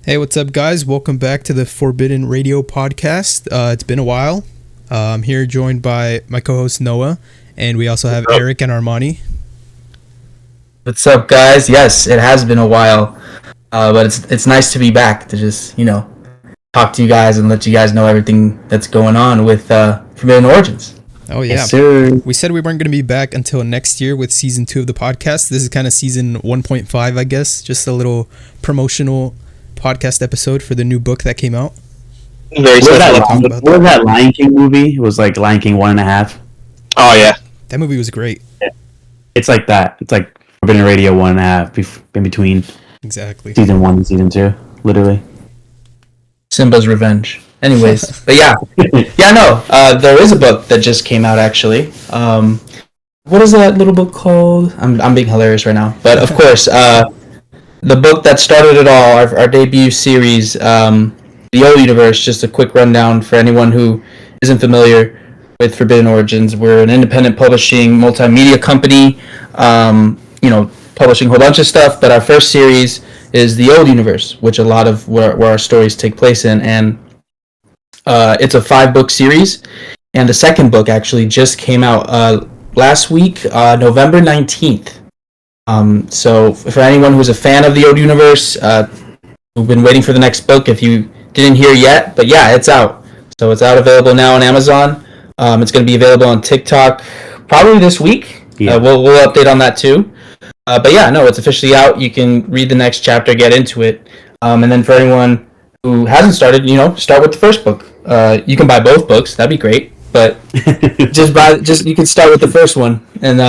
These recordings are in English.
Hey, what's up, guys? Welcome back to the Forbidden Radio podcast. It's been a while. I'm here joined by my co-host Noah, and we also have Eric and Armani. What's up, guys? Yes, it has been a while, but it's nice to be back to just talk to you guys and let you guys know everything that's going on with Forbidden Origins. Oh yeah, yes, sir. We said we weren't going to be back until next year with season 2 of the podcast. This is kind of season 1.5, I guess. Just a little promotional podcast episode for the new book that came out. What was that Lion King movie? It was like Lion King 1.5. Oh yeah, that movie was great. Yeah. It's like that. It's like Forbidden Radio 1.5 in between. Exactly. Season 1 and season 2, literally. Simba's Revenge. Anyways, but there is a book that just came out actually. What is that little book called? I'm being hilarious right now, but of course, the book that started it all, our debut series, The Old Universe. Just a quick rundown for anyone who isn't familiar with Forbidden Origins. We're an independent publishing multimedia company, publishing a whole bunch of stuff, but our first series is The Old Universe, which a lot of where our stories take place in, and it's a 5-book series, and the second book actually just came out last week, November 19th. So for anyone who's a fan of The Old Universe, who've been waiting for the next book, if you didn't hear yet, but yeah, it's out. So it's out, available now on Amazon. It's going to be available on TikTok probably this week. Yeah. We'll update on that too. But yeah, no, it's officially out. You can read the next chapter, get into it. And then for anyone who hasn't started, start with the first book. You can buy both books. That'd be great. But you can start with the first one. And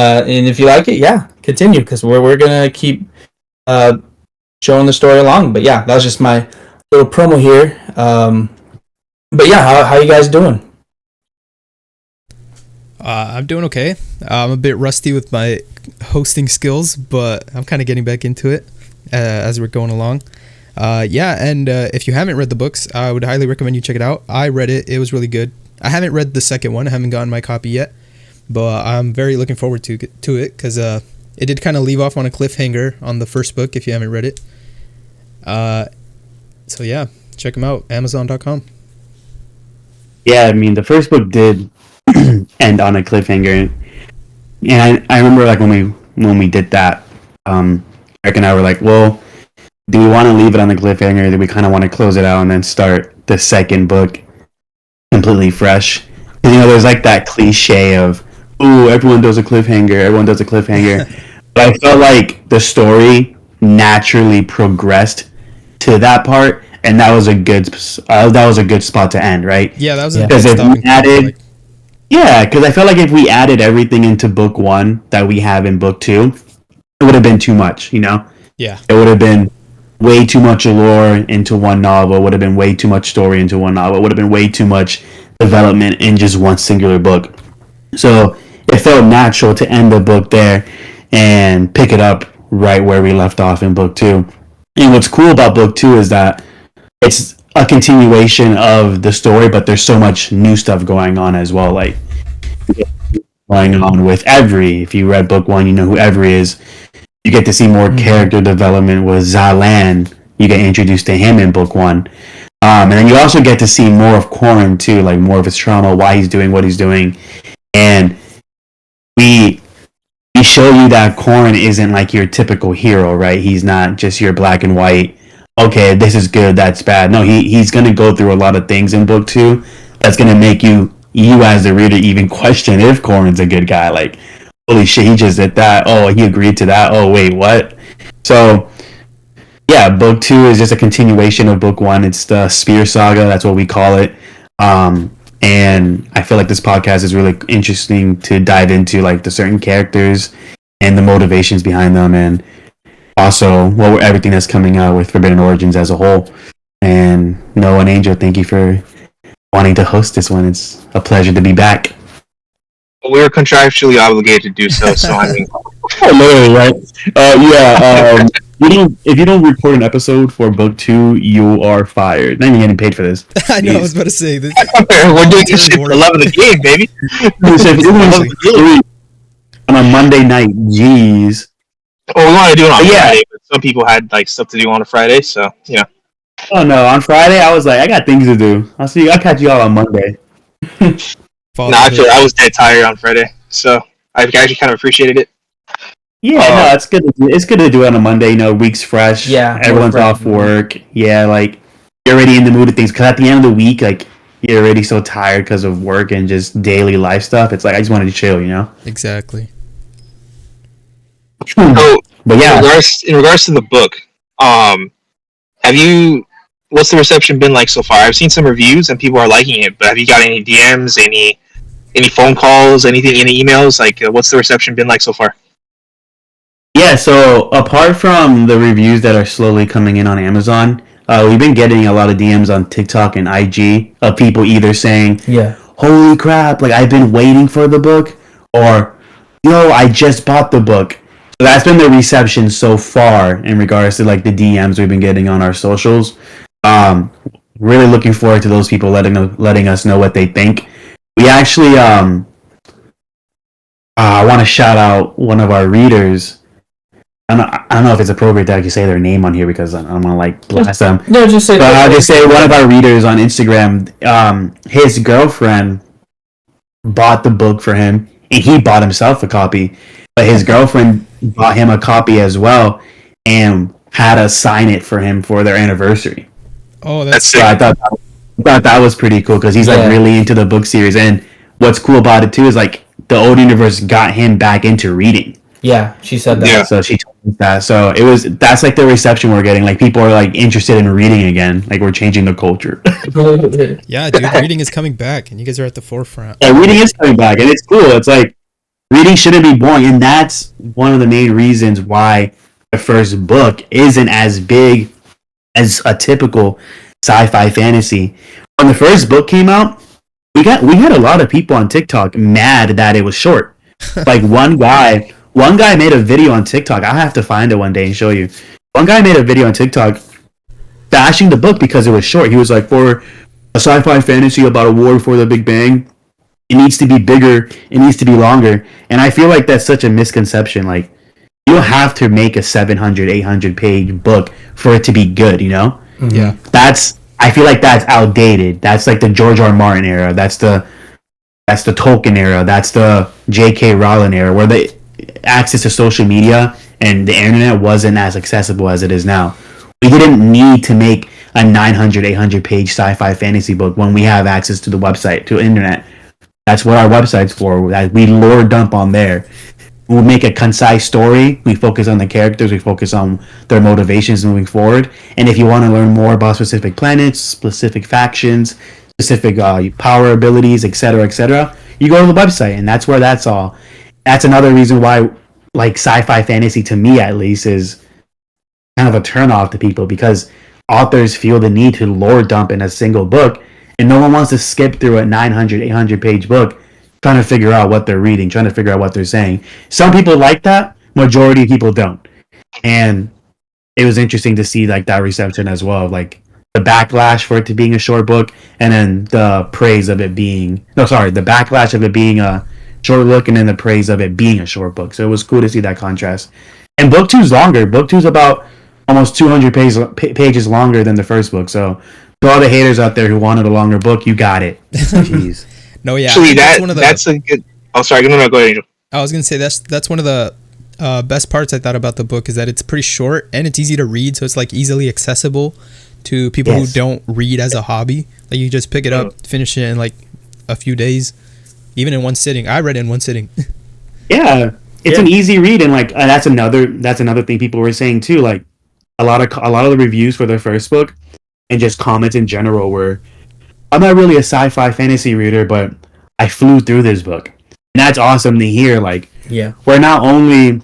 if you like it, yeah, continue. Because we're going to keep showing the story along. But yeah, that was just my little promo here. But yeah, how you guys doing? I'm doing okay. I'm a bit rusty with my hosting skills, but I'm kind of getting back into it as we're going along. And if you haven't read the books, I would highly recommend you check it out. I read it. It was really good. I haven't read the second one. I haven't gotten my copy yet, but I'm very looking forward to it because it did kind of leave off on a cliffhanger on the first book if you haven't read it. So yeah, check them out, Amazon.com. Yeah, I mean, the first book did end on a cliffhanger, and I remember like when we did that, Eric and I were like, well, do we want to leave it on the cliffhanger, or do we kind of want to close it out and then start the second book completely fresh? Because there's like that cliche of, ooh, everyone does a cliffhanger, but I felt like the story naturally progressed to that part, and that was a good spot to end, right? Yeah, that was a good stopping point. Yeah, because I felt like if we added everything into book 1 that we have in book 2, it would have been too much, Yeah. It would have been way too much lore into one novel, would have been way too much story into one novel, would have been way too much development in just one singular book. So it felt natural to end the book there and pick it up right where we left off in book 2. And what's cool about book 2 is that it's a continuation of the story, but there's so much new stuff going on as well. Like going on with Every. If you read book 1, you know who Every is. You get to see more character development with Zalan. You get introduced to him in book 1. And then you also get to see more of Corrin too, like more of his trauma, why he's doing what he's doing. And we show you that Corrin isn't like your typical hero, right? He's not just your black and white, okay, this is good, that's bad. No, he's going to go through a lot of things in book 2 that's going to make you as the reader even question if Corrin's a good guy. Like, holy shit, he just did that. Oh, he agreed to that. Oh, wait, what? So, yeah, book 2 is just a continuation of book 1. It's the Spear Saga. That's what we call it. And I feel like this podcast is really interesting to dive into, like, the certain characters and the motivations behind them, and also everything that's coming out with Forbidden Origins as a whole. And Noah and Angel, thank you for wanting to host this one. It's a pleasure to be back. We were contractually obligated to do so, I mean... Literally, right? If you don't record an episode for book 2, you are fired. Not even getting paid for this. I know, I was about to say this. We're doing this shit for the love of the game, baby. On a Monday night, jeez. Well, we want to do it on Friday, but some people had like stuff to do on a Friday, so yeah. Oh no! On Friday, I was like, I got things to do. I'll catch you all on Monday. No, I was dead tired on Friday, so I actually kind of appreciated it. Yeah, no, it's good. It's good to do it on a Monday. You know, week's fresh. Yeah, Everyone's off work. Yeah, like you're already in the mood of things. Because at the end of the week, like you're already so tired because of work and just daily life stuff. It's like I just wanted to chill. You know. Exactly. So, But yeah, in regards to the book, have you? What's the reception been like so far? I've seen some reviews and people are liking it, but have you got any DMs, any phone calls, anything, any emails? Like, what's the reception been like so far? yeah. So apart from the reviews that are slowly coming in on Amazon, we've been getting a lot of DMs on TikTok and IG of people either saying, Yeah. "Holy crap! Like I've been waiting for the book," or "Yo, I just bought the book." So that's been the reception so far in regards to like the DMs we've been getting on our socials. Um, really looking forward to those people letting us know what they think. We actually I want to shout out one of our readers. I don't know if it's appropriate to actually say their name on here because I'm gonna like blast them. No, just say. But I'll just say one of our readers on Instagram. His girlfriend bought the book for him, and he bought himself a copy. But his girlfriend bought him a copy as well, and had us sign it for him for their anniversary. Oh, that's So I thought that was pretty cool because he's like really into the book series. And what's cool about it too is like the old universe got him back into reading. Yeah, she said that. Yeah. So she told us that. So that's like the reception we're getting. Like people are like interested in reading again. Like we're changing the culture. yeah, dude. Reading is coming back, and you guys are at the forefront. Yeah, reading is coming back, and it's cool. It's like reading shouldn't be boring, and that's one of the main reasons why the first book isn't as big as a typical sci-fi fantasy. When the first book came out, we had a lot of people on TikTok mad that it was short. Like one guy made a video on TikTok. I'll have to find it one day and show you. One guy made a video on TikTok bashing the book because it was short. He was like, for a sci-fi fantasy about a war before the Big Bang, it needs to be bigger, it needs to be longer. And I feel like that's such a misconception. Like, you don't have to make a 700, 800 page book for it to be good, you know? Yeah. I feel like that's outdated. That's like the George R. R. Martin era. That's the Tolkien era. That's the J.K. Rowling era, where the access to social media and the internet wasn't as accessible as it is now. We didn't need to make a 900, 800 page sci-fi fantasy book when we have access to the website, to internet. That's what our website's for. We lore dump on there. We make a concise story. We focus on the characters. We focus on their motivations moving forward. And if you want to learn more about specific planets, specific factions, specific power abilities, etc., you go to the website, and that's where that's all. That's another reason why, like, sci-fi fantasy, to me at least, is kind of a turnoff to people, because authors feel the need to lore dump in a single book, and no one wants to skip through a 900, 800 page book trying to figure out what they're reading, trying to figure out what they're saying. Some people like that, majority of people don't. And it was interesting to see like that reception as well, like the backlash for it to being a short book, and then the praise of it being the backlash of it being a short book, and then the praise of it being a short book. So it was cool to see that contrast. And book two's longer. Book two's about almost 200 pages longer than the first book. So to all the haters out there who wanted a longer book, you got it. Jeez. No, yeah. Actually, that's a good. Oh, sorry. No, go ahead, Angel. I was gonna say that's one of the best parts I thought about the book, is that it's pretty short and it's easy to read, so it's like easily accessible to people who don't read as a hobby. Like you just pick it up, finish it in like a few days, even in one sitting. I read it in one sitting. Yeah, it's an easy read, and like that's another thing people were saying too. Like a lot of the reviews for the first book and just comments in general were, I'm not really a sci-fi fantasy reader, but I flew through this book. And that's awesome to hear. Like, we're not only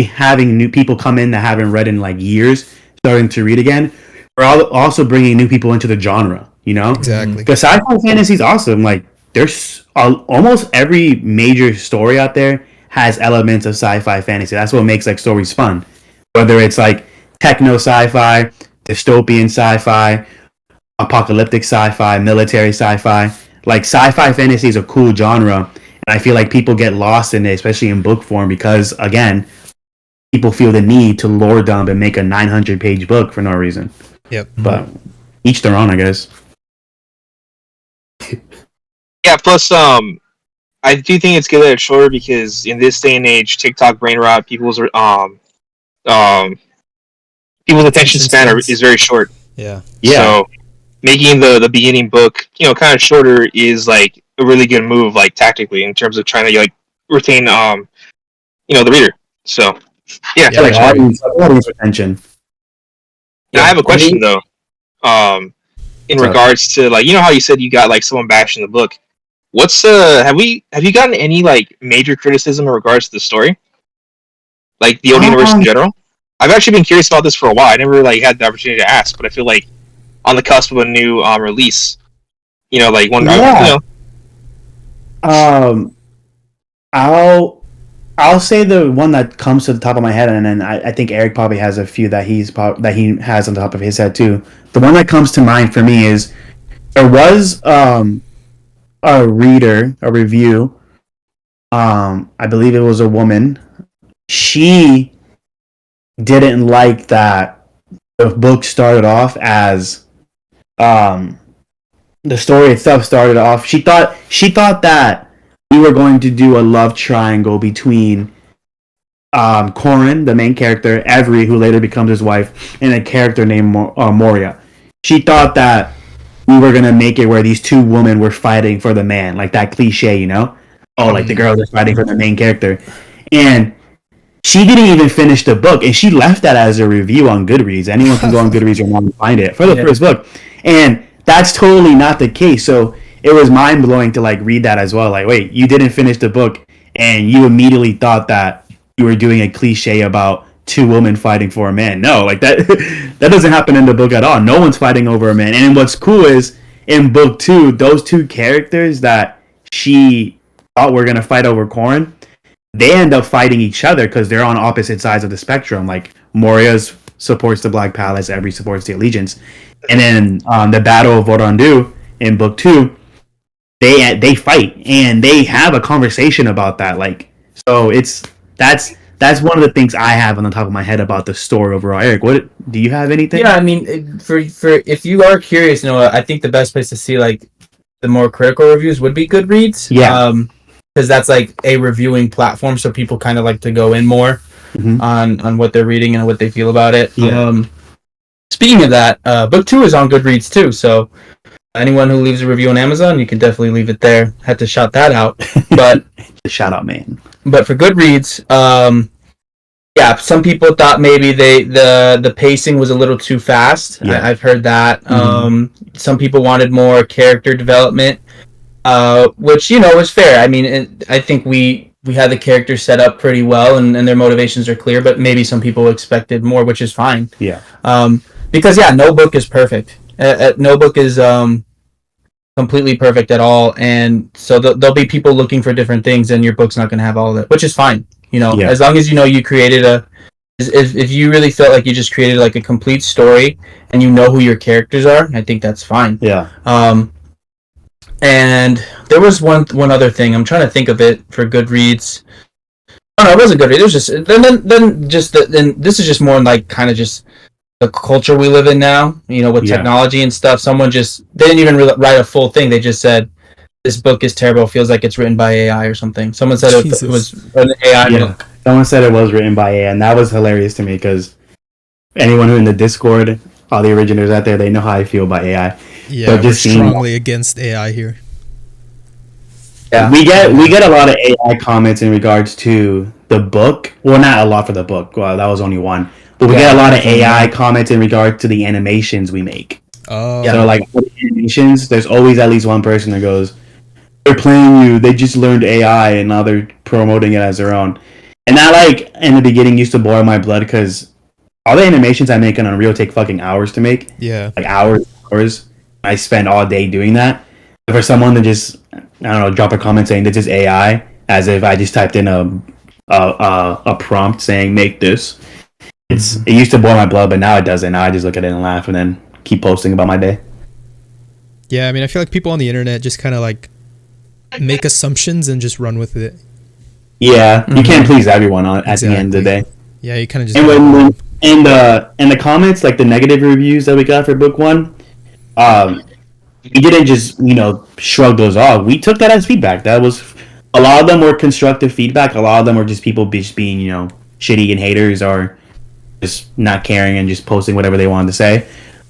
having new people come in that haven't read in like years, starting to read again, we're also bringing new people into the genre, you know? Exactly. Because sci-fi fantasy is awesome. Like, there's almost every major story out there has elements of sci-fi fantasy. That's what makes like stories fun. Whether it's like techno sci-fi, dystopian sci-fi, apocalyptic sci-fi, military sci-fi. Like, sci-fi fantasy is a cool genre, and I feel like people get lost in it, especially in book form, because again, people feel the need to lore dump and make a 900-page book for no reason. Yep. But each their own, I guess. Yeah. Plus, I do think it's good that it's shorter because in this day and age, TikTok brain rot, people's attention span is very short. Yeah. So making the beginning book, kind of shorter is like a really good move, like tactically in terms of trying to like retain, the reader. So yeah, like audience retention. Now, I have a question though. In regards to like, how you said you got like someone bashing the book. What's have you gotten any like major criticism in regards to the story? Like the old universe in general? I've actually been curious about this for a while. I never like had the opportunity to ask, but I feel like on the cusp of a new release, like one. I'll say the one that comes to the top of my head, and then I think Eric probably has a few that he has on the top of his head too. The one that comes to mind for me is there was a review. I believe it was a woman. She didn't like that the book started off as the story itself started off. She thought that we were going to do a love triangle between Corin, the main character, Avery, who later becomes his wife, and a character named Moria. She thought that we were going to make it where these two women were fighting for the man, like that cliche, like the girls are fighting for the main character. And she didn't even finish the book, and she left that as a review on Goodreads. Anyone can go on Goodreads and find it for the first book. And that's totally not the case. So it was mind-blowing to like read that as well. Like, wait, you didn't finish the book, and you immediately thought that you were doing a cliche about two women fighting for a man. No, like that that doesn't happen in the book at all. No one's fighting over a man. And what's cool is in book 2, those two characters that she thought were gonna fight over Corin, they end up fighting each other because they're on opposite sides of the spectrum. Like Moria's supports the Black Palace, Avery supports the Allegiance, and then the Battle of Vorondu in book 2, they fight and they have a conversation about that. Like, so that's one of the things I have on the top of my head about the story overall. Eric, what do you have anything? Yeah, I mean, for if you are curious, I think the best place to see like the more critical reviews would be Goodreads. Yeah. Because that's like a reviewing platform, so people kind of like to go in more on what they're reading and what they feel about it. Yeah. Speaking of that, book 2 is on Goodreads too, so anyone who leaves a review on Amazon, you can definitely leave it there. Had to shout that out, but shout out, man. But for Goodreads, some people thought maybe the pacing was a little too fast. Yeah. I've heard that. Some people wanted more character development. Which is fair. I mean, I think we had the characters set up pretty well, and their motivations are clear. But maybe some people expected more, which is fine. Yeah. Because no book is perfect. No book is completely perfect at all, and so there'll be people looking for different things, and your book's not going to have all of it, which is fine. As long as you created if you really felt like you just created like a complete story, and you know who your characters are, I think that's fine. Yeah. And there was one other thing. I'm trying to think of it for Goodreads. Oh no, it wasn't Goodreads. It was just then this is just more like kind of just the culture we live in now. With technology and stuff. Someone they didn't even write a full thing. They just said this book is terrible. It feels like it's written by AI or something. Someone said it was an AI book. Someone said it was written by AI, and that was hilarious to me because anyone who in the Discord, all the originators out there, they know how I feel about AI. Yeah, but we're strongly against AI here. Yeah, we get a lot of AI comments in regards to the book. Well, not a lot for the book. Well, that was only one. But we get a lot of AI comments in regard to the animations we make. Oh. So like for the animations, there's always at least one person that goes, "They're playing you. They just learned AI and now they're promoting it as their own." And that like in the beginning used to boil my blood because all the animations I make on Unreal take fucking hours to make. Yeah. Like hours. I spend all day doing that. But for someone to just, I don't know, drop a comment saying this is AI, as if I just typed in a prompt saying make this. It used to boil my blood, but now it doesn't. Now I just look at it and laugh and then keep posting about my day. Yeah, I mean, I feel like people on the internet just kind of like make assumptions and just run with it. Yeah, you can't please everyone at the end of the day. Yeah, you kind of just. And when in the comments, like the negative reviews that we got for book one, we didn't just shrug those off. We took that as feedback. That was a lot of them were constructive feedback. A lot of them were just people just being shitty and haters or just not caring and just posting whatever they wanted to say.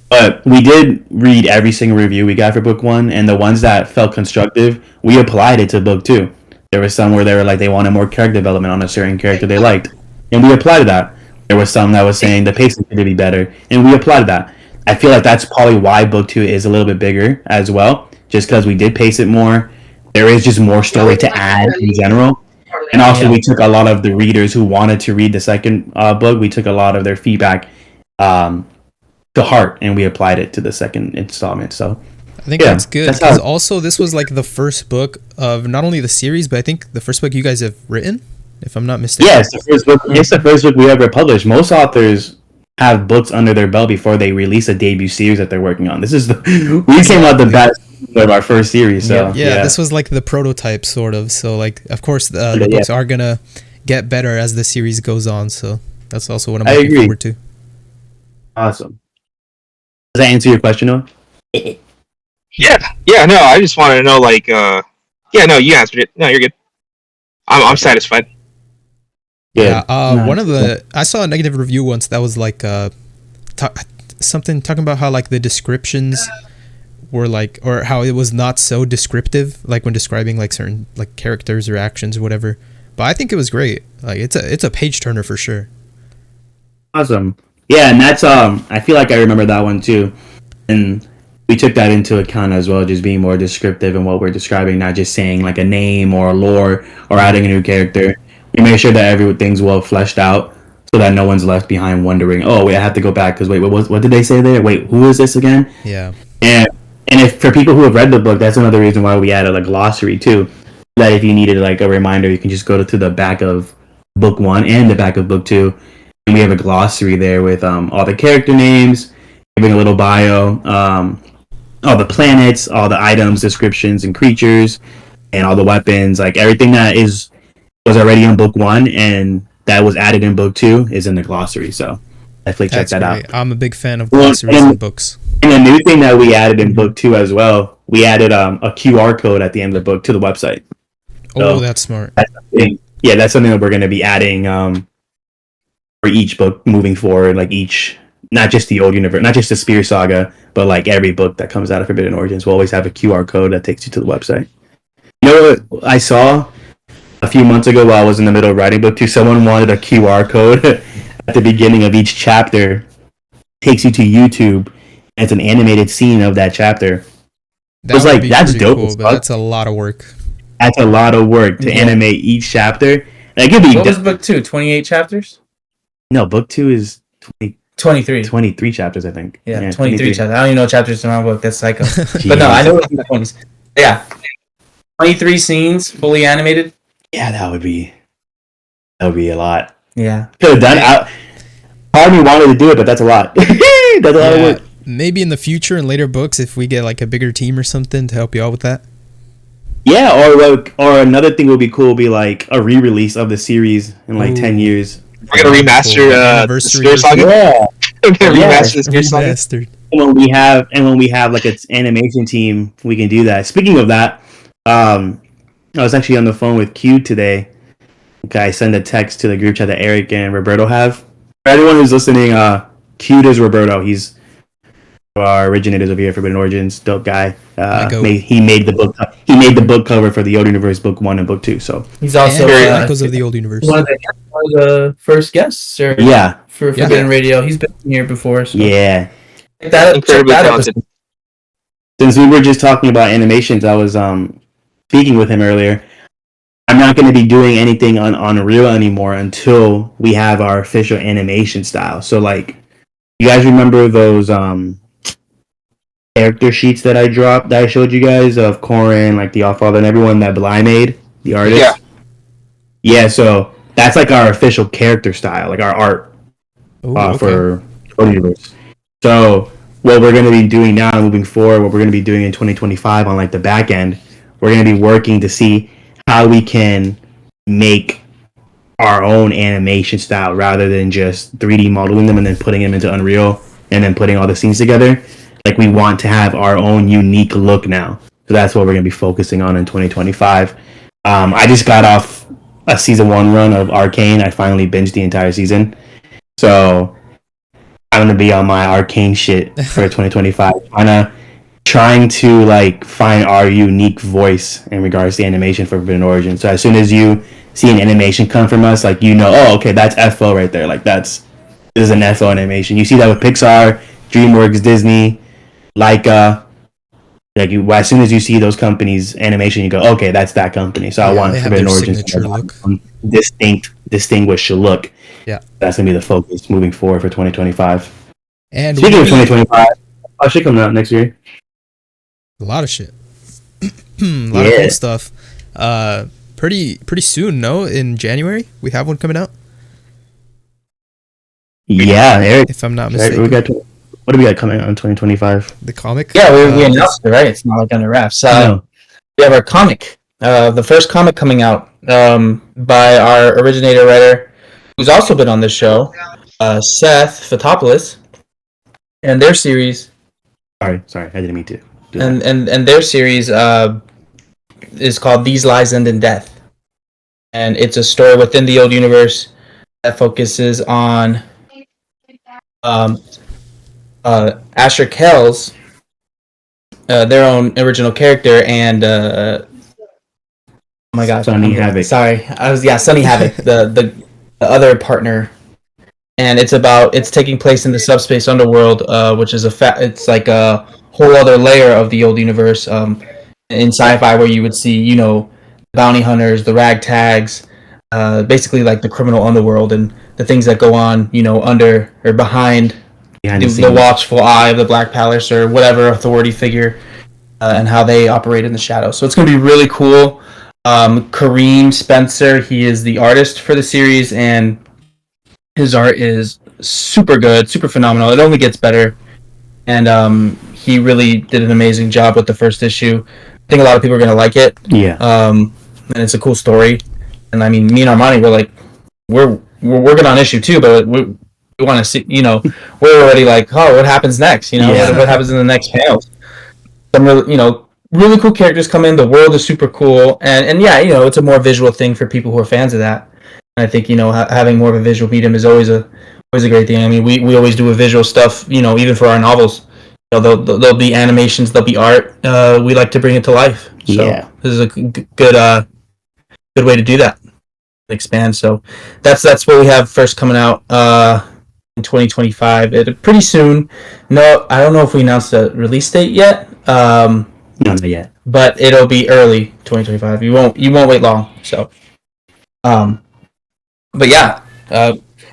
But we did read every single review we got for book one, and the ones that felt constructive, we applied it to book two. There was some where they were like they wanted more character development on a certain character they liked, and we applied to that. There was some that was saying the pacing could be better, and we applied to that. I feel like that's probably why book two is a little bit bigger as well, just because we did pace it more. There is just more story to add in general. And also, we took a lot of the readers who wanted to read the second book. We took a lot of their feedback to heart, and we applied it to the second installment. So I think that's good, because also this was like the first book of not only the series, but I think the first book you guys have written, if I'm not mistaken. Yeah, it's the first book. It's the first book we ever published. Most authors have books under their belt before they release a debut series that they're working on. This is we came out the best of our first series. So yeah, this was like the prototype sort of. So like, of course, the books are gonna get better as the series goes on. So that's also what I'm looking forward to. Awesome. Does that answer your question, Noah? Yeah, no, I just wanted to know, like, no, you answered it. No, you're good. I'm satisfied. Yeah, one of the I saw a negative review once that was like something talking about how like the descriptions were like, or how it was not so descriptive, like when describing like certain like characters or actions or whatever. But I think it was great. Like it's a page turner for sure. Awesome. Yeah, and that's I feel like I remember that one too, and we took that into account as well, just being more descriptive in what we're describing, not just saying like a name or a lore or adding a new character. We made sure that everything's well fleshed out, so that no one's left behind wondering, oh wait, I have to go back because wait, what did they say there? Wait, who is this again? Yeah. And if for people who have read the book, that's another reason why we added a glossary too. That if you needed like a reminder, you can just go to the back of book one and the back of book two. And we have a glossary there with all the character names, giving a little bio, all the planets, all the items, descriptions, and creatures, and all the weapons. Like everything that was already in book one and that was added in book two is in the glossary. So definitely check that out. I'm a big fan of glossaries and books. And a new thing that we added in book two as well, we added a QR code at the end of the book to the website. So that's smart. That's something that we're going to be adding for each book moving forward, like each, not just the old universe, not just the Spear Saga, but like every book that comes out of Forbidden Origins will always have a QR code that takes you to the website. You know what I saw a few months ago while I was in the middle of writing book two? Someone wanted a QR code at the beginning of each chapter, takes you to YouTube, and it's an animated scene of that chapter. That was like, that's dope, cool, but that's a lot of work. That's a lot of work to animate each chapter. And it could be what was book two? 28 chapters? No, book two is 23. 23 chapters, I think. Yeah, 23 chapters. I don't even know chapters in my book. That's psycho. But no, I know it's in the 20s. Yeah. 23 scenes, fully animated. Yeah, that would be a lot. Yeah. Could have done it. Part of me wanted to do it, but that's a lot. That's a lot of work. Maybe in the future, in later books, if we get like a bigger team or something to help you out with that. Yeah, or another thing would be cool would be like a re-release of the series in like 10 years. We're gonna remaster the Spear Saga. Yeah, we're gonna remaster the Spear Saga. And when we have like its animation team, we can do that. Speaking of that, I was actually on the phone with Q today. Okay, I sent a text to the group chat that Eric and Roberto have. For anyone who's listening, Q is Roberto. He's our originators over here, Forbidden Origins, dope guy. He made the book. He made the book cover for the Old Universe book 1 and book 2. So he's also Echoes of the Old Universe. One of the first guests, for Forbidden Radio. He's been here before. So. Yeah, incredibly talented. Since we were just talking about animations, I was speaking with him earlier. I'm not going to be doing anything on Unreal anymore until we have our official animation style. So, like, you guys remember those character sheets that I showed you guys of Corin, like the Allfather, and everyone that Bly made, the artist? Yeah, so that's like our official character style, like our art for Universe. So what we're going to be doing now moving forward, what we're going to be doing in 2025 on like the back end, we're going to be working to see how we can make our own animation style rather than just 3D modeling them and then putting them into Unreal and then putting all the scenes together. Like, we want to have our own unique look now. So that's what we're going to be focusing on in 2025. I just got off a season 1 run of Arcane. I finally binged the entire season. So I'm going to be on my Arcane shit for 2025. Trying to like find our unique voice in regards to animation for Forbidden Origin. So as soon as you see an animation come from us, like, you know, oh, okay, that's FO right there. Like, this is an FO animation. You see that with Pixar, DreamWorks, Disney, Laika. Like, as soon as you see those companies' animation, you go, okay, that's that company. So I want Forbidden Origin to have distinguished look. Yeah, that's gonna be the focus moving forward for 2025. And speaking of 2025, I should come out next year. A lot of shit. A lot of cool stuff. Pretty soon, no? In January, we have one coming out. Yeah, Eric. If I'm not mistaken. What do we got coming out in 2025? The comic? Yeah, we announced it, right? It's not like under wraps. We have our comic. The first comic coming out by our originator writer, who's also been on this show, Seth Fotopoulos, and their series. Sorry, I didn't mean to. And their series is called These Lies End in Death, and it's a story within the old universe that focuses on Asher Kells, their own original character, and oh my gosh, Sonny Havoc. Sorry, Sonny Havoc, the other partner, and it's taking place in the subspace underworld, which is it's like a whole other layer of the old universe in sci-fi, where you would see, you know, bounty hunters, the ragtags, basically like the criminal underworld and the things that go on, you know, under or behind the watchful eye of the Black Palace or whatever authority figure, and how they operate in the shadows. So it's going to be really cool. Kareem Spencer, he is the artist for the series, and his art is super good, super phenomenal. It only gets better, and he really did an amazing job with the first issue. I think a lot of people are going to like it. Yeah. And it's a cool story. And I mean, me and Armani, we're working on issue 2, but we want to see, you know, we're already like, oh, what happens next? You know, what happens in the next panels? Some really, you know, really cool characters come in. The world is super cool, and yeah, you know, it's a more visual thing for people who are fans of that. And I think, you know, having more of a visual medium is always a great thing. I mean, we always do a visual stuff, you know, even for our novels. You know, there'll be animations, there'll be art. We like to bring it to life. So this is a good way to do that. Expand. So that's what we have first coming out in 2025. Pretty soon. No, I don't know if we announced a release date yet. No, not yet. But it'll be early 2025. You won't wait long. So, but yeah.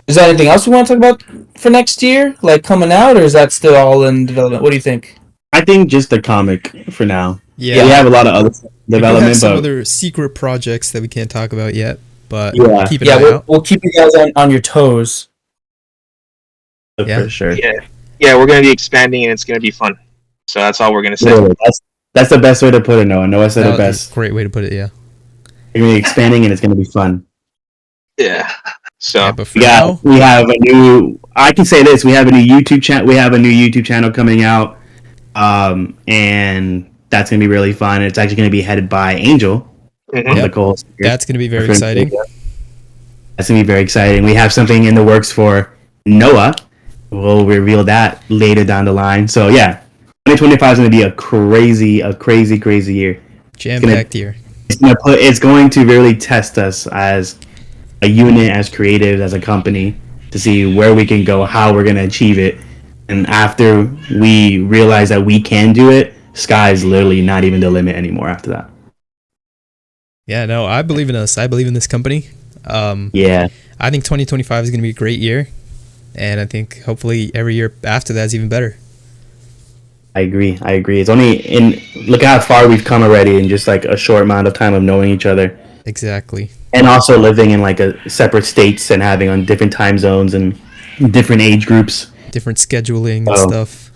Is there anything else we want to talk about for next year, like coming out, or is that still all in development? What do you think? I think just the comic for now. Yeah, we have a lot of other development, we have some other secret projects that we can't talk about yet. But keep an eye out. We'll keep you guys on your toes. For sure. Yeah, we're going to be expanding, and it's going to be fun. So that's all we're going to say. Literally, that's the best way to put it, Noah. Noah said it best. Great way to put it, yeah. You're going to be expanding, and it's going to be fun. Yeah. So we have a new. I can say this: we have a new YouTube channel. We have a new YouTube channel coming out, and that's going to be really fun. It's actually going to be headed by Angel. Mm-hmm. That's going to be very exciting. That's going to be very exciting. We have something in the works for Noah. We'll reveal that later down the line. So yeah, 2025 is going to be a crazy year. Jam-packed year. It's going to really test us as a unit, as creatives, as a company, to see where we can go, how we're going to achieve it. And after we realize that we can do it, sky is literally not even the limit anymore after that. Yeah, no, I believe in us. I believe in this company. I think 2025 is going to be a great year. And I think hopefully every year after that is even better. I agree. It's only look at how far we've come already in just like a short amount of time of knowing each other. Exactly. And also living in like a separate states and having on different time zones and different age groups. Different scheduling and stuff.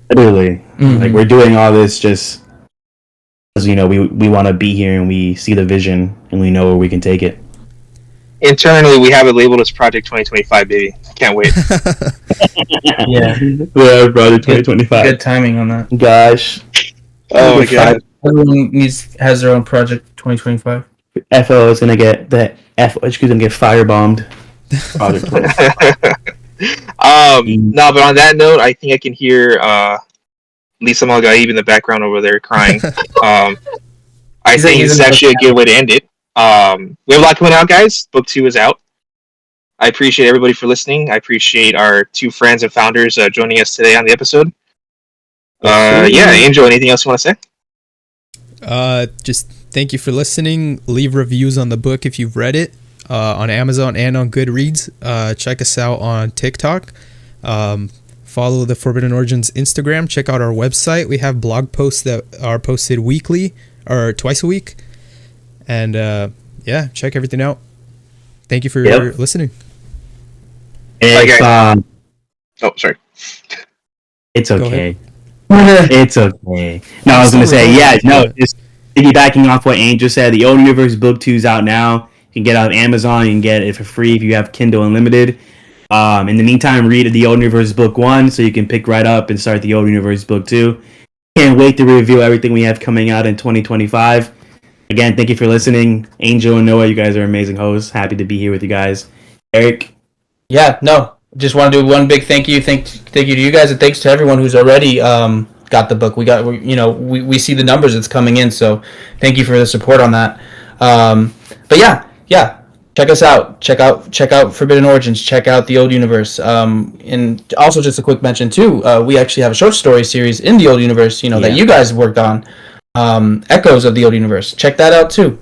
Literally. Mm-hmm. Like we're doing all this just because, you know, we want to be here and we see the vision and we know where we can take it. internally we have it labeled as Project 2025, baby. Can't wait. Yeah. Yeah, Project 2025. Good timing on that. Gosh. Oh my god. Everyone has their own Project 2025. FO is gonna get HQ is gonna get firebombed. Project 2025. No, but on that note, I think I can hear Lisa Malgaib in the background over there crying. I think it's actually a good way to end it. We have a lot coming out, guys. Book 2 is out. I appreciate everybody for listening. I appreciate our 2 friends and founders joining us today on the episode. Yeah, Angel, anything else you want to say? Just thank you for listening. Leave reviews on the book if you've read it on Amazon and on Goodreads. Check us out on TikTok. Follow the Forbidden Origins Instagram. Check out our website. We have blog posts that are posted weekly or twice a week. And yeah, check everything out. Thank you for listening. oh, sorry. It's okay. It's okay. No, I was going to say, just piggybacking off what Angel said, the Old Universe Book 2 is out now. You can get it on Amazon. You can get it for free if you have Kindle Unlimited. In the meantime, read the Old Universe Book 1 so you can pick right up and start the Old Universe Book 2. Can't wait to review everything we have coming out in 2025. Again, thank you for listening. Angel and Noah, you guys are amazing hosts. Happy to be here with you guys. Eric? Yeah, no. Just want to do one big thank you. Thank you to you guys, and thanks to everyone who's already got the book. We see the numbers that's coming in, so thank you for the support on that. But yeah. Check us out. Check out Forbidden Origins. Check out the Old Universe. And also just a quick mention too. We actually have a short story series in the Old Universe. That you guys worked on. Echoes of the Old Universe. Check that out too.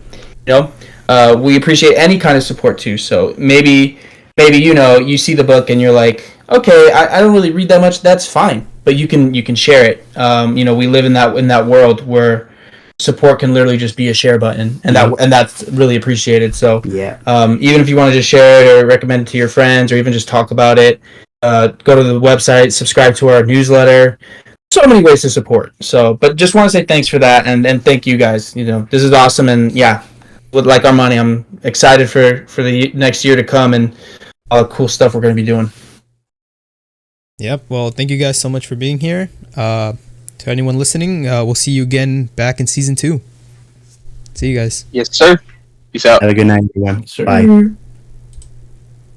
We appreciate any kind of support too. So maybe you see the book and you're like, okay, I don't really read that much. That's fine, but you can share it. We live in that world where support can literally just be a share button, and that's really appreciated. So even if you want to just share it or recommend it to your friends or even just talk about it, go to the website, subscribe to our newsletter. So many ways to support. So, but just want to say thanks for that, and thank you guys. This is awesome, and like Armani, I'm excited for the next year to come and all the cool stuff we're going to be doing. Yep. Well, thank you guys so much for being here. To anyone listening, we'll see you again back in season 2. See you guys. Yes, sir. Peace out. Have a good night, everyone. Sure. Bye.